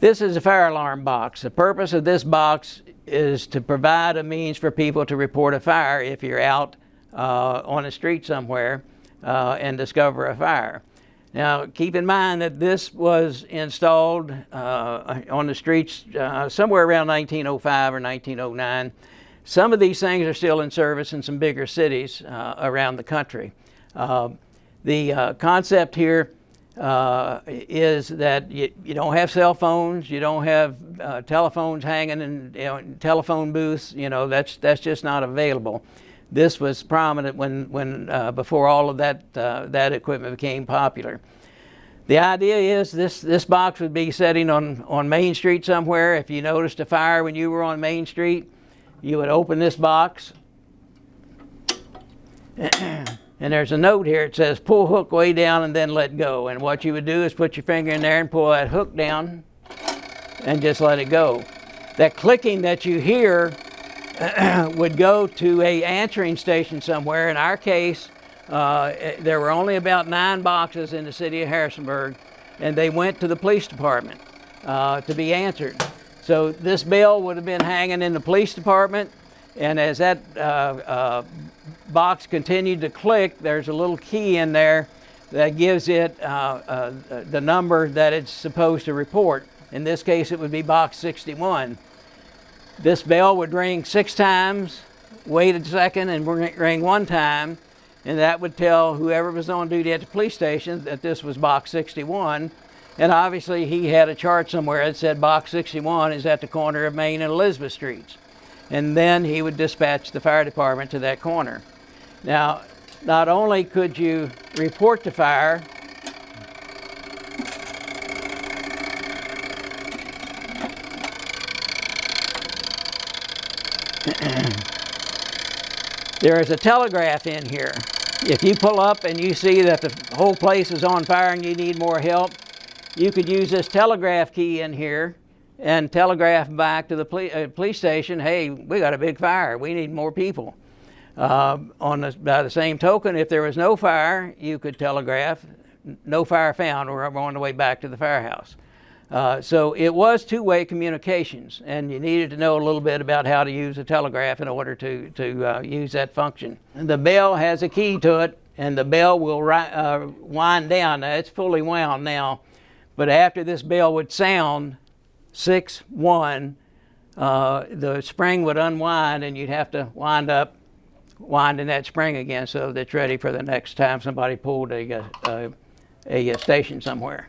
This is a fire alarm box. The purpose of this box is to provide a means for people to report a fire if you're out on the street somewhere and discover a fire. Now, keep in mind that this was installed on the streets somewhere around 1905 or 1909. Some of these things are still in service in some bigger cities around the country. The concept here is that you don't have cell phones, you don't have telephones hanging in telephone booths. That's just not available. This was prominent when before all of that equipment became popular. The idea is this box would be sitting on Main Street somewhere. If you noticed a fire when you were on Main Street, you would open this box, and there's a note here. It says pull hook way down and then let go. And what you would do is put your finger in there and pull that hook down and just let it go. That clicking that you hear would go to a answering station somewhere. In our case, there were only about 9 boxes in the city of Harrisonburg, and they went to the police department to be answered. So this bell would have been hanging in the police department, and as that box continued to click, there's a little key in there that gives it the number that it's supposed to report. In this case, it would be box 61. This bell would ring 6 times, wait a second, and ring 1 time, and that would tell whoever was on duty at the police station that this was box 61. And obviously he had a chart somewhere that said box 61 is at the corner of Main and Elizabeth Streets. And then he would dispatch the fire department to that corner. Now, not only could you report the fire, there is a telegraph in here. If you pull up and you see that the whole place is on fire and you need more help, you could use this telegraph key in here and telegraph back to the police station, hey, we got a big fire, we need more people. By the same token, if there was no fire, you could telegraph, no fire found, or I'm on the way back to the firehouse. So it was two-way communications, and you needed to know a little bit about how to use a telegraph in order to use that function. And the bell has a key to it, and the bell will wind down. Now, it's fully wound now, but after this bell would sound 6-1, the spring would unwind, and you'd have to wind in that spring again so that it's ready for the next time somebody pulled a station somewhere.